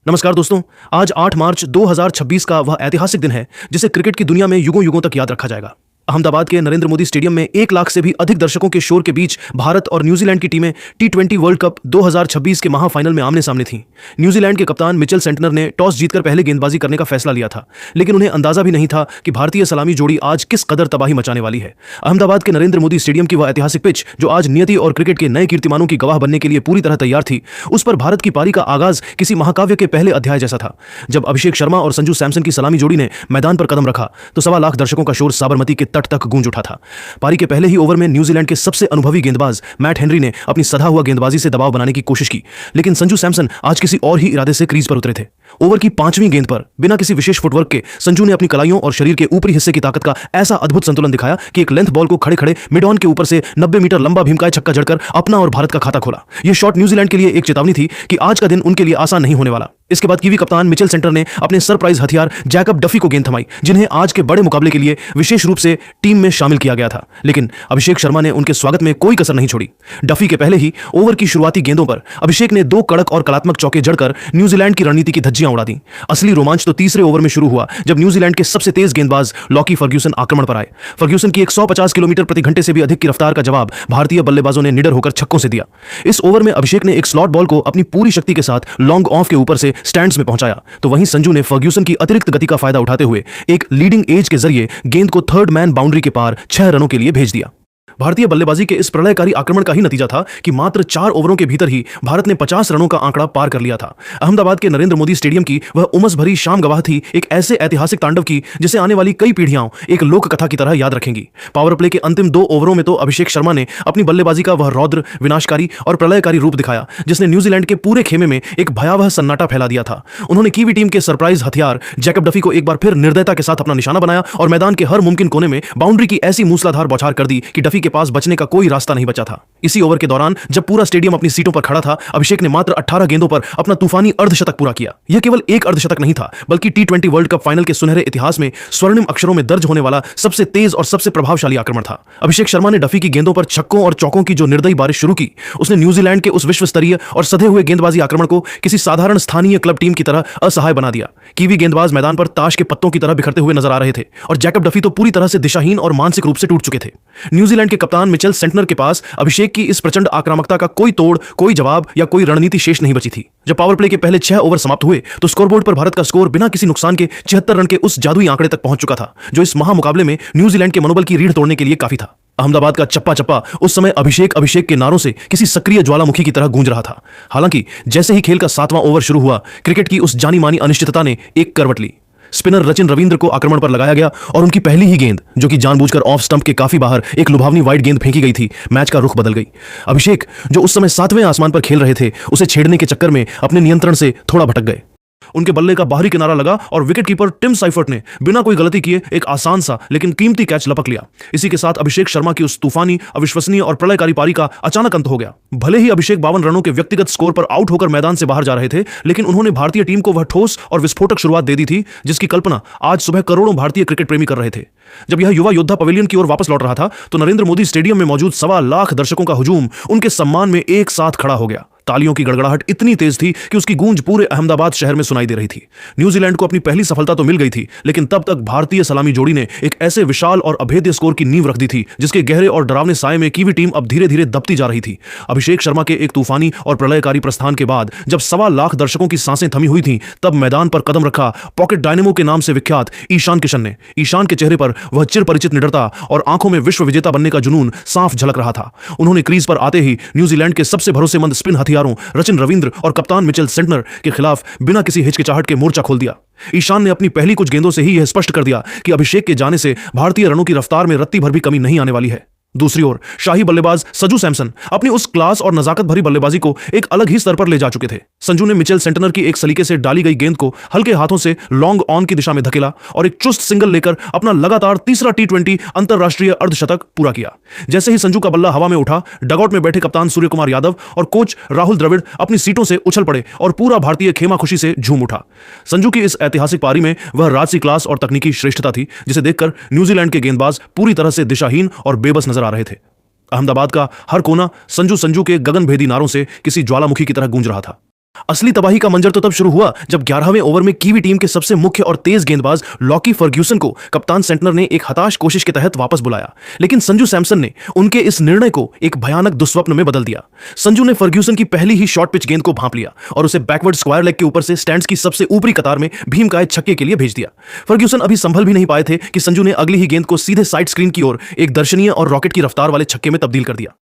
नमस्कार दोस्तों। आज 8 मार्च 2026 का वह ऐतिहासिक दिन है जिसे क्रिकेट की दुनिया में युगों युगों तक याद रखा जाएगा। अहमदाबाद के नरेंद्र मोदी स्टेडियम में 1 लाख से भी अधिक दर्शकों के शोर के बीच भारत और न्यूजीलैंड की टीमें टी20 वर्ल्ड कप 2026 के महाफाइनल में आमने सामने थीं। न्यूजीलैंड के कप्तान मिचेल सेंटनर ने टॉस जीतकर पहले गेंदबाजी करने का फैसला लिया था, लेकिन उन्हें अंदाजा भी नहीं था कि भारतीय सलामी जोड़ी आज किस कदर तबाही मचाने वाली है। अहमदाबाद के नरेंद्र मोदी स्टेडियम की वह ऐतिहासिक पिच, जो आज नियति और क्रिकेट के नए कीर्तिमानों की गवाह बनने के लिए पूरी तरह तैयार थी, उस पर भारत की पारी का आगाज किसी महाकाव्य के पहले अध्याय जैसा था। जब अभिषेक शर्मा और संजू सैमसन की सलामी जोड़ी ने मैदान पर कदम रखा तो 1.25 लाख दर्शकों का शोर साबरमती के तट तक गूंज उठा था। पारी के पहले ही ओवर में न्यूजीलैंड के सबसे अनुभवी गेंदबाज मैट हेनरी ने अपनी सधा हुआ गेंदबाजी से दबाव बनाने की कोशिश की, लेकिन संजू सैमसन आज किसी और ही इरादे से क्रीज पर उतरे थे। ओवर की 5वीं गेंद पर बिना किसी विशेष फुटवर्क के संजू ने अपनी कलाइयों और शरीर के ऊपरी हिस्से की ताकत का ऐसा अद्भुत संतुलन दिखाया कि एक लेंथ बॉल को खड़े खड़े मिड ऑन के ऊपर से 90 मीटर लंबा भीमकाय छक्का जड़कर अपना और भारत का खाता खोला। यह शॉट न्यूजीलैंड के लिए एक चेतावनी थी कि आज का दिन उनके लिए आसान नहीं होने वाला। इसके बाद कीवी कप्तान मिचेल सेंटर ने अपने सरप्राइज हथियार जैकब डफी को गेंद थमाई, जिन्हें आज के बड़े मुकाबले के लिए विशेष रूप से टीम में शामिल किया गया था, लेकिन अभिषेक शर्मा ने उनके स्वागत में कोई कसर नहीं छोड़ी। डफी के पहले ही ओवर की शुरुआती गेंदों पर अभिषेक ने 2 कड़क और कलात्मक चौके जड़कर न्यूजीलैंड की रणनीति की धज्जियां उड़ा दी। असली रोमांच तो तीसरे ओवर में शुरू हुआ जब न्यूजीलैंड के सबसे तेज गेंदबाज लॉकी फर्ग्यूसन आक्रमण पर आए। फर्ग्यूसन की 150 किलोमीटर प्रति घंटे से भी अधिक की रफ्तार का जवाब भारतीय बल्लेबाजों ने निडर होकर छक्कों से दिया। इस ओवर में अभिषेक ने एक स्लॉट बॉल को अपनी पूरी शक्ति के साथ लॉन्ग ऑफ के ऊपर से स्टैंड्स में पहुंचाया, तो वहीं संजू ने फर्ग्यूसन की अतिरिक्त गति का फायदा उठाते हुए एक लीडिंग एज के जरिए गेंद को थर्ड मैन बाउंड्री के पार 6 रनों के लिए भेज दिया। भारतीय बल्लेबाजी के इस प्रलयकारी आक्रमण का ही नतीजा था कि मात्र 4 ओवरों के भीतर ही भारत ने 50 रनों का आंकड़ा पार कर लिया था। अहमदाबाद के नरेंद्र मोदी स्टेडियम की वह उमस भरी शाम गवाह थी एक ऐसे ऐतिहासिक तांडव की जिसे आने वाली कई पीढ़ियां एक लोक कथा की तरह याद रखेंगी। पावर प्ले के अंतिम 2 ओवरों में तो अभिषेक शर्मा ने अपनी बल्लेबाजी का वह रौद्र, विनाशकारी और प्रलयकारी रूप दिखाया जिसने न्यूजीलैंड के पूरे खेमे में एक भयावह सन्नाटा फैला दिया था। उन्होंने कीवी टीम के सरप्राइज हथियार जैकब डफी को एक बार फिर निर्दयता के साथ अपना निशाना बनाया और मैदान के हर मुमकिन कोने में बाउंड्री की ऐसी मूसलाधार बौछार कर दी कि डफी के पास बचने का कोई रास्ता नहीं बचा था। इसी ओवर के दौरान जब पूरा स्टेडियम अपनी सीटों पर खड़ा था, अभिषेक ने मात्र 18 गेंदों पर अपना तूफानी अर्धशतक पूरा किया। यह केवल एक अर्धशतक नहीं था, बल्कि टी20 वर्ल्ड कप फाइनल के सुनहरे इतिहास में स्वर्णिम अक्षरों में दर्ज होने वाला सबसे तेज और सबसे प्रभावशाली आक्रमण था। अभिषेक शर्मा ने डफी की गेंदों पर छक्कों और चौकों की जो निर्दयी बारिश शुरू की, उसने न्यूजीलैंड के उस विश्व स्तरीय और सधे हुए गेंदबाजी आक्रमण को किसी साधारण स्थानीय क्लब टीम की तरह असहाय बना दिया। कीवी गेंदबाज मैदान पर ताश के पत्तों की तरह बिखरते हुए नजर आ रहे थे और जैकब डफी तो पूरी तरह से दिशाहीन और मानसिक रूप से टूट चुके थे। न्यूजीलैंड के कप्तान मिचेल सेंटनर के पास अभिषेक की इस प्रचंड आक्रामकता का कोई तोड़, कोई जवाब या कोई रणनीति शेष नहीं बची थी। जब पावर प्ले के पहले 6 ओवर समाप्त हुए तो स्कोरबोर्ड पर भारत का स्कोर बिना किसी नुकसान के 76 रन के उस जादुई आंकड़े तक पहुंच चुका था, जो इस महामुकाबले में न्यूजीलैंड के मनोबल की रीढ़ तोड़ने के लिए काफी था। अहमदाबाद का चप्पा चप्पा उस समय अभिषेक के नारों से किसी सक्रिय ज्वालामुखी की तरह गूंज रहा था। हालांकि जैसे ही खेल का 7वां ओवर शुरू हुआ, क्रिकेट की उस जानी मानी अनिश्चितता ने एक करवट ली। स्पिनर रचिन रविंद्र को आक्रमण पर लगाया गया और उनकी पहली ही गेंद, जो कि जानबूझकर ऑफ स्टंप के काफी बाहर एक लुभावनी वाइड गेंद फेंकी गई थी, मैच का रुख बदल गई। अभिषेक, जो उस समय 7वें आसमान पर खेल रहे थे, उसे छेड़ने के चक्कर में अपने नियंत्रण से थोड़ा भटक गए। उनके बल्ले का बाहरी किनारा लगा और विकेटकीपर टिम साइफर्ट ने बिना कोई गलती किए एक आसान सा लेकिन कीमती कैच लपक लिया। इसी के साथ अभिषेक शर्मा की उस तूफानी, अविश्वसनीय और प्रलयकारी पारी का अचानक अंत हो गया। भले ही अभिषेक 52 रनों के व्यक्तिगत स्कोर पर आउट होकर मैदान से बाहर जा रहे थे, लेकिन उन्होंने भारतीय टीम को वह ठोस और विस्फोटक शुरुआत दे दी थी जिसकी कल्पना आज सुबह करोड़ों भारतीय क्रिकेट प्रेमी कर रहे थे। जब यह युवा योद्धा पवेलियन की ओर वापस लौट रहा था तो नरेंद्र मोदी स्टेडियम में मौजूद 1.25 लाख दर्शकों का हुजूम उनके सम्मान में एक साथ खड़ा हो गया। तालियों की गड़गड़ाहट इतनी तेज थी कि उसकी गूंज पूरे अहमदाबाद शहर में सुनाई दे रही थी। न्यूजीलैंड को अपनी पहली सफलता तो मिल गई थी, लेकिन तब तक भारतीय सलामी जोड़ी ने एक ऐसे विशाल और अभेद्य स्कोर की नींव रख दी थी जिसके गहरे और डरावने साए में कीवी टीम अब धीरे धीरे दबती जा रही थी। अभिषेक शर्मा के एक तूफानी और प्रलयकारी प्रस्थान के बाद जब 1.25 लाख दर्शकों की सांसें थमी हुई थीं, तब मैदान पर कदम रखा पॉकेट डायनेमो के नाम से विख्यात ईशान किशन ने। ईशान के चेहरे पर वह चिर परिचित निडरता और आंखों में विश्व विजेता बनने का जुनून साफ झलक रहा था। उन्होंने क्रीज पर आते ही न्यूजीलैंड के सबसे भरोसेमंद स्पिन हथियारों रचिन रविंद्र और कप्तान मिचेल सेंटनर के खिलाफ बिना किसी हिचकिचाहट के मोर्चा खोल दिया। ईशान ने अपनी पहली कुछ गेंदों से ही यह स्पष्ट कर दिया कि अभिषेक के जाने से भारतीय रनों की रफ्तार में रत्ती भर भी कमी नहीं आने वाली है। दूसरी ओर शाही बल्लेबाज संजू सैमसन अपनी उस क्लास और नजाकत भरी बल्लेबाजी को एक अलग ही स्तर पर ले जा चुके थे। संजू ने मिचेल सेंटनर की एक सलीके से डाली गई गेंद को हल्के हाथों से लॉन्ग ऑन की दिशा में धकेला और एक चुस्त सिंगल लेकर अपना लगातार तीसरा टी20 अंतरराष्ट्रीय अर्धशतक पूरा किया। जैसे ही संजू का बल्ला हवा में उठा, डगआउट में बैठे कप्तान सूर्य कुमार यादव और कोच राहुल द्रविड़ अपनी सीटों से उछल पड़े और पूरा भारतीय खेमा खुशी से झूम उठा। संजू की इस ऐतिहासिक पारी में वह राजसी क्लास और तकनीकी श्रेष्ठता थी जिसे देखकर न्यूजीलैंड के गेंदबाज पूरी तरह से दिशाहीन और बेबस नजर आ रहे थे। अहमदाबाद का हर कोना संजू के गगनभेदी नारों से किसी ज्वालामुखी की तरह गूंज रहा था। असली तबाही का मंजर तो तब शुरू हुआ जब 11वें ओवर में कीवी टीम के सबसे मुख्य और तेज गेंदबाज लॉकी फर्ग्यूसन को कप्तान सेंटनर ने एक हताश कोशिश के तहत वापस बुलाया, लेकिन संजू सैमसन ने उनके इस निर्णय को एक भयानक दुस्वप्न में बदल दिया। संजू ने फर्ग्यूसन की पहली ही शॉर्ट पिच गेंद को भांप लिया और उसे बैकवर्ड स्क्वायर लेग के ऊपर से स्टैंड्स की सबसे ऊपरी कतार में भीमकाय छक्के के लिए भेज दिया। फर्ग्यूसन अभी संभल भी नहीं पाए थे कि संजू ने अगली ही गेंद को सीधे साइड स्क्रीन की ओर एक दर्शनीय और रॉकेट की रफ्तार वाले छक्के में तब्दील कर दिया।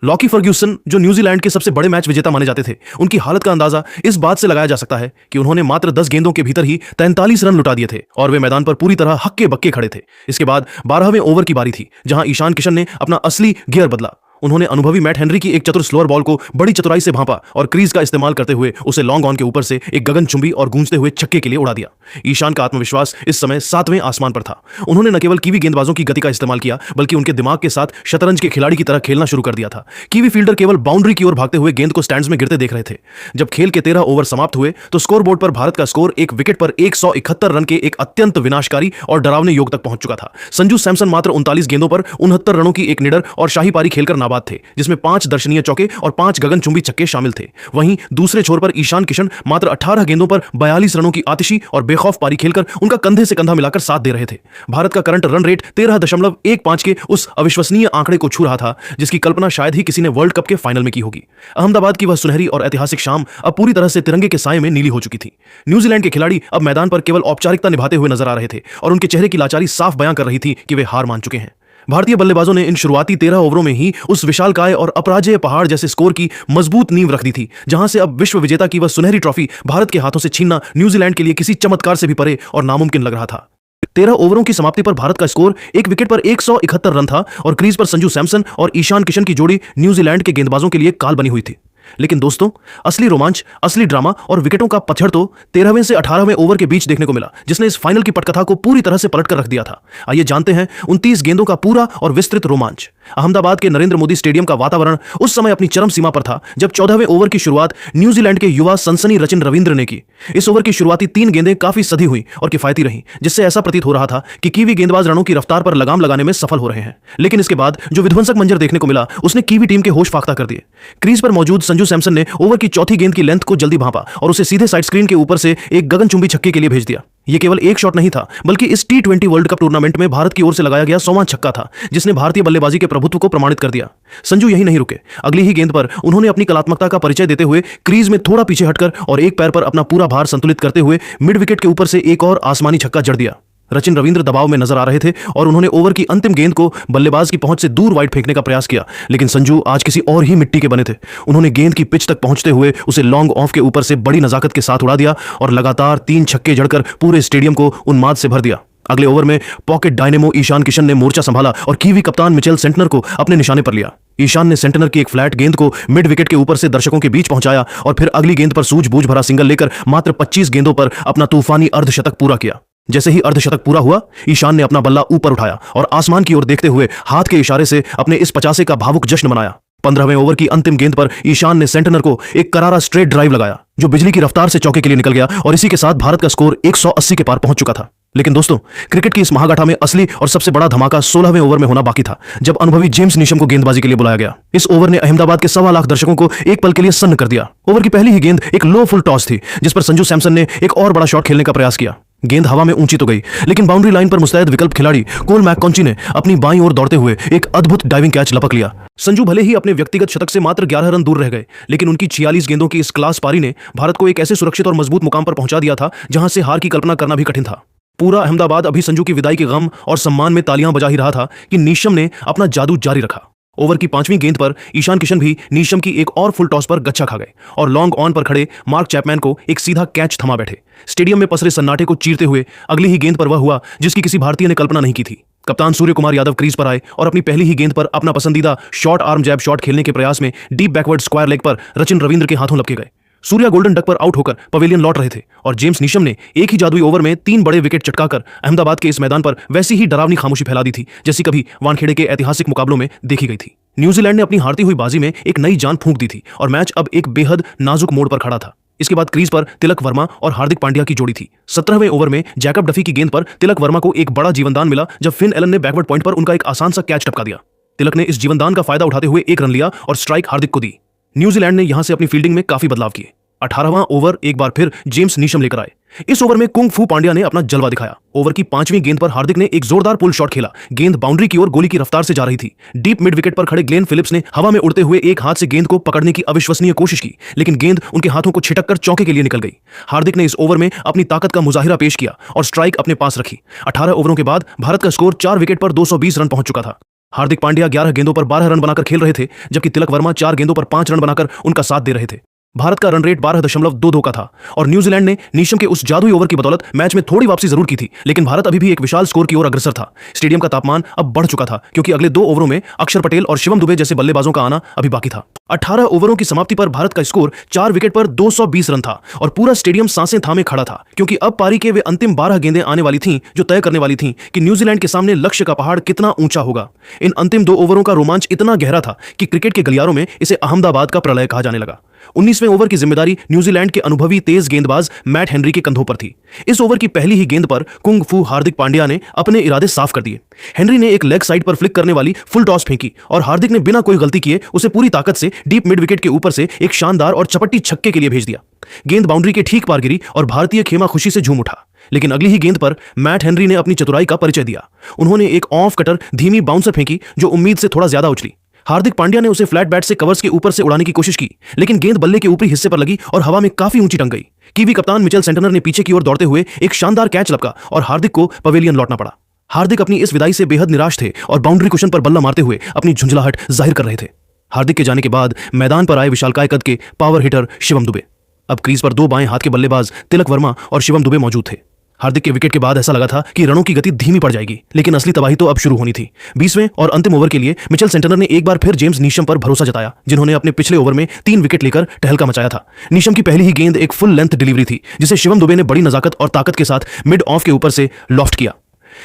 लॉकी फर्ग्यूसन, जो न्यूजीलैंड के सबसे बड़े मैच विजेता माने जाते थे, उनकी हालत का अंदाजा इस बात से लगाया जा सकता है कि उन्होंने मात्र 10 गेंदों के भीतर ही 43 रन लुटा दिए थे और वे मैदान पर पूरी तरह हक्के बक्के खड़े थे। इसके बाद 12वें ओवर की बारी थी, जहां ईशान किशन ने अपना असली गियर बदला। उन्होंने अनुभवी मैट हेनरी की एक चतुर स्लोअर बॉल को बड़ी चतुराई से भांपा और क्रीज का इस्तेमाल करते हुए उसे लॉन्ग ऑन के ऊपर से एक गगनचुंबी और गूंजते हुए छक्के के लिए उड़ा दिया। ईशान का आत्मविश्वास इस समय 7वें आसमान पर था। उन्होंने न केवल कीवी गेंदबाजों की गति का इस्तेमाल किया, बल्कि उनके दिमाग के साथ शतरंज के खिलाड़ी की तरह खेलना शुरू कर दिया था। कीवी फील्डर केवल बाउंड्री की ओर भागते हुए गेंद को स्टैंड्स में गिरते देख रहे थे। जब खेल के 13 ओवर समाप्त हुए तो स्कोर बोर्ड पर भारत का स्कोर एक विकेट पर 171 रन के एक अत्यंत विनाशकारी और डरावने योग तक पहुंच चुका था। संजू सैमसन मात्र 39 गेंदों पर 69 रनों की एक निडर और शाही पारी खेलकर नाबाद थे, जिसमें 5 दर्शनीय चौके और 5 गगनचुंबी छक्के शामिल थे। वहीं दूसरे छोर पर ईशान किशन मात्र 18 गेंदों पर 42 रनों की आतिशी और बेखौफ पारी खेलकर उनका कंधे से कंधा मिलाकर साथ दे रहे थे। भारत का करंट रन रेट 13.15 के उस अविश्वसनीय आंकड़े को छू रहा था जिसकी कल्पना शायद ही किसी ने वर्ल्ड कप के फाइनल में की होगी। अहमदाबाद की वह सुनहरी और ऐतिहासिक शाम अब पूरी तरह से तिरंगे के साये में नीली हो चुकी थी। न्यूजीलैंड के खिलाड़ी अब मैदान पर केवल औपचारिकता निभाते हुए नजर आ रहे थे और उनके चेहरे की लाचारी साफ बयां कर रही थी कि वे हार मान चुके हैं। भारतीय बल्लेबाजों ने इन शुरुआती 13 ओवरों में ही उस विशालकाय और अपराजेय पहाड़ जैसे स्कोर की मजबूत नींव रख दी थी, जहां से अब विश्व विजेता की वह सुनहरी ट्रॉफी भारत के हाथों से छीनना न्यूजीलैंड के लिए किसी चमत्कार से भी परे और नामुमकिन लग रहा था। 13 ओवरों की समाप्ति पर भारत का स्कोर एक विकेट पर 171 रन था और क्रीज पर संजू सैमसन और ईशान किशन की जोड़ी न्यूजीलैंड के गेंदबाजों के लिए काल बनी हुई थी। लेकिन दोस्तों, असली रोमांच, असली ड्रामा और विकेटों का पतझड़ तो 13वें से 18वें ओवर के बीच देखने को मिला, जिसने इस फाइनल की पटकथा को पूरी तरह से पलटकर रख दिया था। आइए जानते हैं 29 गेंदों का पूरा और विस्तृत रोमांच। अहमदाबाद के नरेंद्र मोदी स्टेडियम का वातावरण उस समय अपनी चरम सीमा पर था जब 14वें ओवर की शुरुआत न्यूजीलैंड के युवा सनसनी रचिन रविंद्र ने की। इस ओवर की शुरुआती 3 गेंदें काफी सधी हुई और किफायती रहीं, जिससे ऐसा प्रतीत हो रहा था कि कीवी गेंदबाज रनों की रफ्तार पर लगाम लगाने में सफल हो रहे हैं। लेकिन इसके बाद जो विध्वंसक मंजर देखने को मिला उसने कीवी टीम के होश फाख्ता कर दिए। क्रीज पर मौजूद संजू सैमसन ने ओवर की चौथी गेंद की लेंथ को जल्दी भांपा और उसे सीधे साइड स्क्रीन के ऊपर से एक गगनचुंबी छक्के के लिए भेज दिया। यह केवल एक शॉट नहीं था, बल्कि इस T20 वर्ल्ड कप टूर्नामेंट में भारत की ओर से लगाया गया 100वां छक्का था, जिसने भारतीय बल्लेबाजी के प्रभुत्व को प्रमाणित कर दिया। संजू यही नहीं रुके। अगली ही गेंद पर उन्होंने अपनी कलात्मकता का परिचय देते हुए क्रीज में थोड़ा पीछे हटकर और एक पैर पर अपना पूरा भार संतुलित करते हुए मिड विकेट के ऊपर से एक और आसमानी छक्का जड़ दिया। रचिन रविंद्र दबाव में नजर आ रहे थे और उन्होंने ओवर की अंतिम गेंद को बल्लेबाज की पहुंच से दूर वाइड फेंकने का प्रयास किया, लेकिन संजू आज किसी और ही मिट्टी के बने थे। उन्होंने गेंद की पिच तक पहुंचते हुए उसे लॉन्ग ऑफ के ऊपर से बड़ी नजाकत के साथ उड़ा दिया और लगातार 3 छक्के जड़कर पूरे स्टेडियम को उन्माद से भर दिया। अगले ओवर में पॉकेट डायनेमो ईशान किशन ने मोर्चा संभाला और कीवी कप्तान मिचेल सेंटनर को अपने निशाने पर लिया। ईशान ने सेंटनर की एक फ्लैट गेंद को मिड विकेट के ऊपर से दर्शकों के बीच पहुंचाया और फिर अगली गेंद पर सूझबूझ भरा सिंगल लेकर मात्र 25 गेंदों पर अपना तूफानी अर्धशतक पूरा किया। जैसे ही अर्धशतक पूरा हुआ, ईशान ने अपना बल्ला ऊपर उठाया और आसमान की ओर देखते हुए हाथ के इशारे से अपने इस 50 का भावुक जश्न मनाया। 15वें ओवर की अंतिम गेंद पर ईशान ने सेंटनर को एक करारा स्ट्रेट ड्राइव लगाया, जो बिजली की रफ्तार से चौके के लिए निकल गया और इसी के साथ भारत का स्कोर 180 के पार पहुंच चुका था। लेकिन दोस्तों, क्रिकेट की इस महागाथा में असली और सबसे बड़ा धमाका 16वें ओवर में होना बाकी था, जब अनुभवी जेम्स नीशम को गेंदबाजी के लिए बुलाया गया। इस ओवर ने अहमदाबाद के 1.25 लाख दर्शकों को एक पल के लिए सन्न कर दिया। ओवर की पहली ही गेंद एक लो फुल टॉस थी, जिस पर संजू सैमसन ने एक और बड़ा शॉट खेलने का प्रयास किया। गेंद हवा में ऊंची तो गई, लेकिन बाउंड्री लाइन पर मुस्तैद विकल्प खिलाड़ी कोल मैककॉन्ची ने अपनी बाईं ओर दौड़ते हुए एक अद्भुत डाइविंग कैच लपक लिया। संजू भले ही अपने व्यक्तिगत शतक से मात्र 11 रन दूर रह गए, लेकिन उनकी 46 गेंदों की इस क्लास पारी ने भारत को एक ऐसे सुरक्षित और मजबूत मुकाम पर पहुंचा दिया था जहां से हार की कल्पना करना भी कठिन था। पूरा अहमदाबाद अभी संजू की विदाई के गम और सम्मान में तालियां बजा ही रहा था कि नीशम ने अपना जादू जारी रखा। ओवर की 5वीं गेंद पर ईशान किशन भी नीशम की एक और फुल टॉस पर गच्छा खा गए और लॉन्ग ऑन पर खड़े मार्क चैपमैन को एक सीधा कैच थमा बैठे। स्टेडियम में पसरे सन्नाटे को चीरते हुए अगली ही गेंद पर वह हुआ जिसकी किसी भारतीय ने कल्पना नहीं की थी। कप्तान सूर्य कुमार यादव क्रीज पर आए और अपनी पहली ही गेंद पर अपना पसंदीदा शॉर्ट आर्म जैब शॉट खेलने के प्रयास में डीप बैकवर्ड स्क्वायर लेग पर रचिन रविंद्र के हाथों लपके गए। सूर्या गोल्डन डक पर आउट होकर पवेलियन लौट रहे थे और जेम्स नीशम ने एक ही जादुई ओवर में 3 बड़े विकेट चटकाकर अहमदाबाद के इस मैदान पर वैसी ही डरावनी खामोशी फैला दी थी जैसी कभी वानखेड़े के ऐतिहासिक मुकाबलों में देखी गई थी। न्यूजीलैंड ने अपनी हारती हुई बाजी में एक नई जान फूंक दी थी और मैच अब एक बेहद नाजुक मोड़ पर खड़ा था। इसके बाद क्रीज पर तिलक वर्मा और हार्दिक पांड्या की जोड़ी थी। 17वें ओवर में जैकब डफी की गेंद पर तिलक वर्मा को एक बड़ा जीवनदान मिला जब फिन एलन ने बैकवर्ड पॉइंट पर उनका एक आसान सा कैच टपका दिया। तिलक ने इस जीवनदान का फायदा उठाते हुए 1 रन लिया और स्ट्राइक हार्दिक को दी। न्यूजीलैंड ने यहां से अपनी फील्डिंग में काफी बदलाव किए। 18वां ओवर एक बार फिर जेम्स नीशम लेकर आए। इस ओवर में कुंग फू पांड्या ने अपना जलवा दिखाया। ओवर की 5वीं गेंद पर हार्दिक ने एक जोरदार पुल शॉट खेला। गेंद बाउंड्री की ओर गोली की रफ्तार से जा रही थी। डीप मिड विकेट पर खड़े ग्लेन फिलिप्स ने हवा में उड़ते हुए एक हाथ से गेंद को पकड़ने की अविश्वसनीय कोशिश की, लेकिन गेंद उनके हाथों को छिटक कर चौके के लिए निकल गई। हार्दिक ने इस ओवर में अपनी ताकत का मुजाहिरा पेश किया और स्ट्राइक अपने पास रखी। 18 ओवरों के बाद भारत का स्कोर 4 विकेट पर 220 रन पहुंच चुका था। हार्दिक पांड्या 11 गेंदों पर 12 रन बनाकर खेल रहे थे, जबकि तिलक वर्मा 4 गेंदों पर 5 रन बनाकर उनका साथ दे रहे थे। भारत का रन रेट 12.22 का था और न्यूजीलैंड ने नीशम के उस जादुई ओवर की बदौलत मैच में थोड़ी वापसी जरूर की थी, लेकिन भारत अभी भी एक विशाल स्कोर की ओर अग्रसर था। स्टेडियम का तापमान अब बढ़ चुका था क्योंकि अगले 2 ओवरों में अक्षर पटेल और शिवम दुबे जैसे बल्लेबाजों का आना अभी बाकी था। 18 ओवरों की समाप्ति पर भारत का स्कोर 4 विकेट पर 220 रन था और पूरा स्टेडियम सांसें थामे खड़ा था, क्योंकि अब पारी के वे अंतिम 12 गेंदें आने वाली थीं जो तय करने वाली थीं कि न्यूजीलैंड के सामने लक्ष्य का पहाड़ कितना ऊंचा होगा। इन अंतिम 2 ओवरों का रोमांच इतना गहरा था कि क्रिकेट के गलियारों में इसे अहमदाबाद का प्रलय कहा जाने लगा। 19वें ओवर की जिम्मेदारी न्यूजीलैंड के अनुभवी तेज गेंदबाज मैट हेनरी के कंधों पर थी। इस ओवर की पहली ही गेंद पर कुंग फू हार्दिक पांड्या ने अपने इरादे साफ कर दिए। हेनरी ने एक लेग साइड पर फ्लिक करने वाली फुल टॉस फेंकी और हार्दिक ने बिना कोई गलती किए उसे पूरी ताकत से डीप मिड विकेट के ऊपर से एक शानदार और चपट्टी छक्के के लिए भेज दिया। गेंद बाउंड्री के ठीक पार गिरी और भारतीय खेमा खुशी से झूम उठा, लेकिन अगली ही गेंद पर मैट हेनरी ने अपनी चतुराई का परिचय दिया। उन्होंने एक ऑफ कटर धीमी बाउंसर फेंकी जो उम्मीद से थोड़ा ज्यादा उछली। हार्दिक पांड्या ने उसे फ्लैट बैट से कवर्स के ऊपर से उड़ाने की कोशिश की, लेकिन गेंद बल्ले के ऊपरी हिस्से पर लगी और हवा में काफी ऊंची टंग गई। कीवी कप्तान मिचेल सेंटनर ने पीछे की ओर दौड़ते हुए एक शानदार कैच लपका और हार्दिक को पवेलियन लौटना पड़ा। हार्दिक अपनी इस विदाई से बेहद निराश थे और बाउंड्री कुशन पर बल्ला मारते हुए अपनी झुंझलाहट जाहिर कर रहे थे। हार्दिक के जाने के बाद मैदान पर आए विशालकाय कद के पावर हिटर शिवम दुबे। अब क्रीज पर 2 बाएं हाथ के बल्लेबाज तिलक वर्मा और शिवम दुबे मौजूद थे। हार्दिक के विकेट के बाद ऐसा लगा था कि रनों की गति धीमी पड़ जाएगी, लेकिन असली तबाही तो अब शुरू होनी थी। 20वें और अंतिम ओवर के लिए मिचेल सेंटनर ने एक बार फिर जेम्स नीशम पर भरोसा जताया, जिन्होंने अपने पिछले ओवर में 3 विकेट लेकर टहलका मचाया था। नीशम की पहली ही गेंद एक फुल लेंथ डिलीवरी थी, जिसे शिवम दुबे ने बड़ी नजाकत और ताकत के साथ मिड ऑफ के ऊपर से लॉफ्ट किया।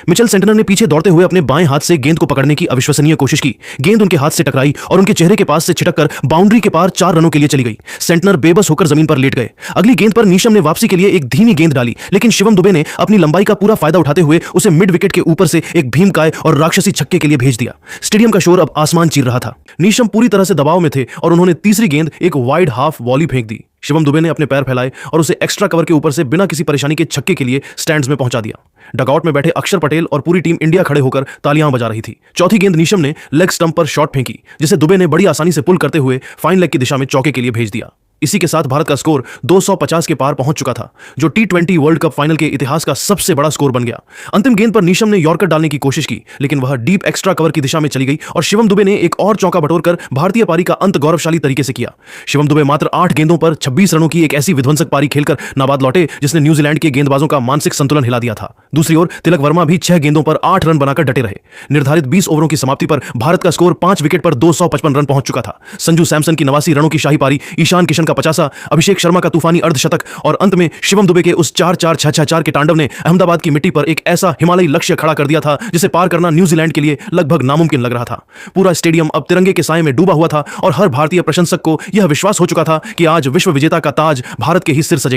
मिचेल सेंटनर ने पीछे दौड़ते हुए अपने बाएं हाथ से गेंद को पकड़ने की अविश्वसनीय कोशिश की। गेंद उनके हाथ से टकराई और उनके चेहरे के पास से छिटककर बाउंड्री के पार 4 रनों के लिए चली गई। सेंटनर बेबस होकर जमीन पर लेट गए। अगली गेंद पर नीशम ने वापसी के लिए एक धीमी गेंद डाली, लेकिन शिवम दुबे ने अपनी लंबाई का पूरा फायदा उठाते हुए उसे मिड विकेट के ऊपर से एक भीमकाय और राक्षसी छक्के के लिए भेज दिया। स्टेडियम का शोर अब आसमान चीर रहा था। नीशम पूरी तरह से दबाव में थे और उन्होंने तीसरी गेंद एक वाइड हाफ वॉली फेंक दी। शिवम दुबे ने अपने पैर फैलाए और उसे एक्स्ट्रा कवर के ऊपर से बिना किसी परेशानी के छक्के के लिए स्टैंड्स में पहुंचा दिया। डगआउट में बैठे अक्षर पटेल और पूरी टीम इंडिया खड़े होकर तालियां बजा रही थी। चौथी गेंद नीशम ने लेग स्टंप पर शॉट फेंकी, जिसे दुबे ने बड़ी आसानी से पुल करते हुए फाइन लेग की दिशा में चौके के लिए भेज दिया। इसी के साथ भारत का स्कोर 250 के पार पहुंच चुका था, जो T20 वर्ल्ड कप फाइनल के इतिहास का सबसे बड़ा स्कोर बन गया। अंतिम गेंद पर नीशम ने यॉर्कर डालने की कोशिश की, लेकिन वह डीप एक्स्ट्रा कवर की दिशा में चली गई और शिवम दुबे ने एक और चौका बटोरकर भारतीय पारी का अंत गौरवशाली तरीके से किया। शिवम दुबे मात्र 8 गेंदों पर 26 रनों की एक ऐसी विध्वंसक पारी खेलकर नाबाद लौटे, जिसने न्यूजीलैंड के गेंदबाजों का मानसिक संतुलन हिला दिया था। दूसरी ओर तिलक वर्मा भी 6 गेंदों पर 8 रन बनाकर डटे रहे। निर्धारित 20 ओवरों की समाप्ति पर भारत का स्कोर 5 विकेट पर 255 रन पहुंच चुका था। संजू सैमसन की 89 रनों की शाही पारी, ईशान किशन का 50, अभिषेक शर्मा का तूफानी अर्धशतक और अंत में शिवम दुबे के उस 4-4-6-6-4 के तांडव ने अहमदाबाद की मिट्टी पर एक ऐसा हिमालयी लक्ष्य खड़ा कर दिया था, जिसे पार करना न्यूजीलैंड के लिए लगभग नामुमकिन लग रहा था। पूरा स्टेडियम अब तिरंगे के साए में डूबा हुआ था और हर भारतीय प्रशंसक को यह विश्वास हो चुका था कि आज विश्व विजेता का ताज भारत के ही सिर सजेगा।